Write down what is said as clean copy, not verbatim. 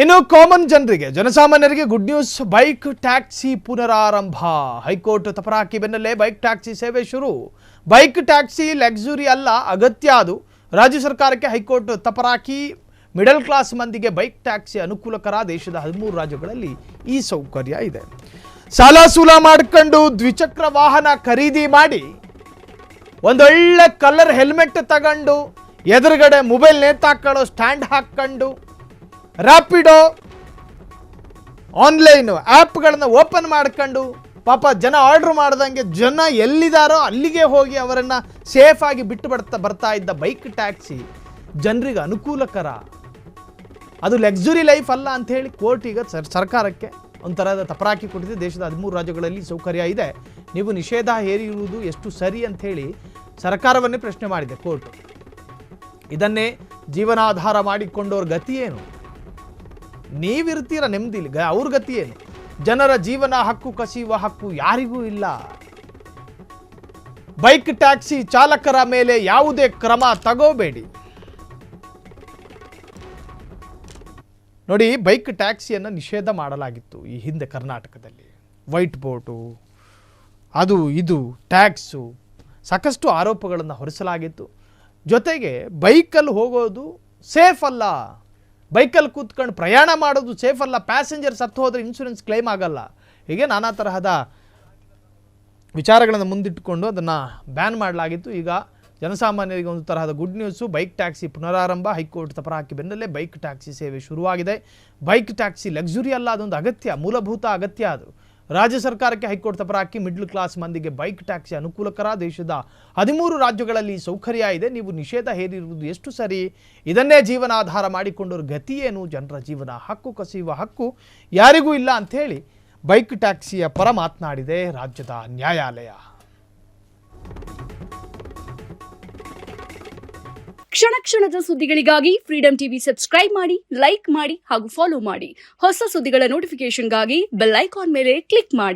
ಇನ್ನು ಕಾಮನ್ ಜನರಿಗೆ ಜನಸಾಮಾನ್ಯರಿಗೆ ಗುಡ್ ನ್ಯೂಸ್. ಬೈಕ್ ಟ್ಯಾಕ್ಸಿ ಪುನರಾರಂಭ. ಹೈಕೋರ್ಟ್ ತಪರಾಕಿ ಬೆನ್ನಲ್ಲೇ ಬೈಕ್ ಟ್ಯಾಕ್ಸಿ ಸೇವೆ ಶುರು. ಬೈಕ್ ಟ್ಯಾಕ್ಸಿ ಲಕ್ಸುರಿ ಅಲ್ಲ, ಅಗತ್ಯ ಅದು. ರಾಜ್ಯ ಸರ್ಕಾರಕ್ಕೆ ಹೈಕೋರ್ಟ್ ತಪರಾಕಿ. ಮಿಡಲ್ ಕ್ಲಾಸ್ ಮಂದಿಗೆ ಬೈಕ್ ಟ್ಯಾಕ್ಸಿ ಅನುಕೂಲಕರ. ದೇಶದ 13 ರಾಜ್ಯಗಳಲ್ಲಿ ಈ ಸೌಕರ್ಯ ಇದೆ. ಸಾಲ ಸೂಲ ಮಾಡ್ಕೊಂಡು ದ್ವಿಚಕ್ರ ವಾಹನ ಖರೀದಿ ಮಾಡಿ ಒಂದೊಳ್ಳೆ ಕಲರ್ ಹೆಲ್ಮೆಟ್ ತಗೊಂಡು ಎದುರುಗಡೆ ಮೊಬೈಲ್ ನೇತಾಕೊಳ್ಳೋ ಸ್ಟ್ಯಾಂಡ್ ಹಾಕ್ಕೊಂಡು ರ್ಯಾಪಿಡೋ ಆನ್ಲೈನ್ ಆ್ಯಪ್ಗಳನ್ನು ಓಪನ್ ಮಾಡ್ಕೊಂಡು ಪಾಪ ಜನ ಆರ್ಡ್ರ್ ಮಾಡ್ದಂಗೆ ಜನ ಎಲ್ಲಿದ್ದಾರೋ ಅಲ್ಲಿಗೆ ಹೋಗಿ ಅವರನ್ನು ಸೇಫಾಗಿ ಬಿಟ್ಟು ಬರ್ತಾ ಇದ್ದ ಬೈಕ್ ಟ್ಯಾಕ್ಸಿ ಜನರಿಗೆ ಅನುಕೂಲಕರ. ಅದು ಲಕ್ಸುರಿ ಲೈಫ್ ಅಲ್ಲ ಅಂಥೇಳಿ ಕೋರ್ಟ್ ಈಗ ಸರ್ಕಾರಕ್ಕೆ ಒಂಥರದ ತಪರಾಕಿ ಕೊಟ್ಟಿದೆ. ದೇಶದ 13 ರಾಜ್ಯಗಳಲ್ಲಿ ಸೌಕರ್ಯ ಇದೆ, ನೀವು ನಿಷೇಧ ಹೇರಿರುವುದು ಎಷ್ಟು ಸರಿ ಅಂಥೇಳಿ ಸರ್ಕಾರವನ್ನೇ ಪ್ರಶ್ನೆ ಮಾಡಿದೆ ಕೋರ್ಟ್. ಇದನ್ನೇ ಜೀವನಾಧಾರ ಮಾಡಿಕೊಂಡವ್ರ ಗತಿ ಏನು? ನೀವಿರ್ತೀರ ನೆಮ್ಮದಿಲಿ, ಅವ್ರ ಗತಿ ಏನು? ಜನರ ಜೀವನ ಹಕ್ಕು ಕಸಿಯುವ ಹಕ್ಕು ಯಾರಿಗೂ ಇಲ್ಲ. ಬೈಕ್ ಟ್ಯಾಕ್ಸಿ ಚಾಲಕರ ಮೇಲೆ ಯಾವುದೇ ಕ್ರಮ ತಗೋಬೇಡಿ. ನೋಡಿ, ಬೈಕ್ ಟ್ಯಾಕ್ಸಿಯನ್ನು ನಿಷೇಧ ಮಾಡಲಾಗಿತ್ತು ಈ ಹಿಂದೆ ಕರ್ನಾಟಕದಲ್ಲಿ. ವೈಟ್ ಬೋರ್ಡು, ಅದು ಇದು ಟ್ಯಾಕ್ಸು, ಸಾಕಷ್ಟು ಆರೋಪಗಳನ್ನು ಹೊರಿಸಲಾಗಿತ್ತು. ಜೊತೆಗೆ ಬೈಕಲ್ಲಿ ಹೋಗೋದು ಸೇಫ್ ಅಲ್ಲ, ಬೈಕಲ್ಲಿ ಕೂತ್ಕೊಂಡು ಪ್ರಯಾಣ ಮಾಡೋದು ಸೇಫ್ ಅಲ್ಲ, ಪ್ಯಾಸೆಂಜರ್ ಸತ್ತು ಹೋದರೆ ಇನ್ಶೂರೆನ್ಸ್ ಕ್ಲೈಮ್ ಆಗಲ್ಲ, ಹೀಗೆ ನಾನಾ ತರಹದ ವಿಚಾರಗಳನ್ನು ಮುಂದಿಟ್ಟುಕೊಂಡು ಅದನ್ನು ಬ್ಯಾನ್ ಮಾಡಲಾಗಿತ್ತು. ಈಗ ಜನಸಾಮಾನ್ಯರಿಗೆ ಒಂದು ತರಹದ ಗುಡ್ ನ್ಯೂಸು. ಬೈಕ್ ಟ್ಯಾಕ್ಸಿ ಪುನರಾರಂಭ. ಹೈಕೋರ್ಟ್ ತಪರಾಕಿ ಬೆನ್ನಲ್ಲೇ ಬೈಕ್ ಟ್ಯಾಕ್ಸಿ ಸೇವೆ ಶುರುವಾಗಿದೆ. ಬೈಕ್ ಟ್ಯಾಕ್ಸಿ ಲಕ್ಸುರಿ ಅಲ್ಲ, ಅದೊಂದು ಅಗತ್ಯ, ಮೂಲಭೂತ ಅಗತ್ಯ ಅದು. ರಾಜ್ಯ ಸರ್ಕಾರಕ್ಕೆ ಹೈಕೋರ್ಟ್ ತಪರಾಕಿ. ಮಿಡ್ಲ್ ಕ್ಲಾಸ್ ಮಂದಿಗೆ ಬೈಕ್ ಟ್ಯಾಕ್ಸಿ ಅನುಕೂಲಕರ. ದೇಶದ 13 ರಾಜ್ಯಗಳಲ್ಲಿ ಸೌಕರ್ಯ ಇದೆ, ನೀವು ನಿಷೇಧ ಹೇರಿರುವುದು ಎಷ್ಟು ಸರಿ? ಇದನ್ನೇ ಜೀವನಾಧಾರ ಮಾಡಿಕೊಂಡವ್ರ ಗತಿ ಏನು? ಜನರ ಜೀವನ ಹಕ್ಕು ಕಸಿಯುವ ಹಕ್ಕು ಯಾರಿಗೂ ಇಲ್ಲ ಅಂಥೇಳಿ ಬೈಕ್ ಟ್ಯಾಕ್ಸಿಯ ಪರ ಮಾತನಾಡಿದೆ ರಾಜ್ಯದ ನ್ಯಾಯಾಲಯ. ಕ್ಷಣ ಕ್ಷಣದ ಸುದ್ದಿಗಳಿಗಾಗಿ ಫ್ರೀಡಂ ಟಿವಿ ಸಬ್ಸ್ಕ್ರೈಬ್ ಮಾಡಿ, ಲೈಕ್ ಮಾಡಿ ಹಾಗೂ ಫಾಲೋ ಮಾಡಿ. ಹೊಸ ಸುದ್ದಿಗಳ ನೋಟಿಫಿಕೇಶನ್ಗಾಗಿ ಬೆಲ್ ಐಕಾನ್ ಮೇಲೆ ಕ್ಲಿಕ್ ಮಾಡಿ.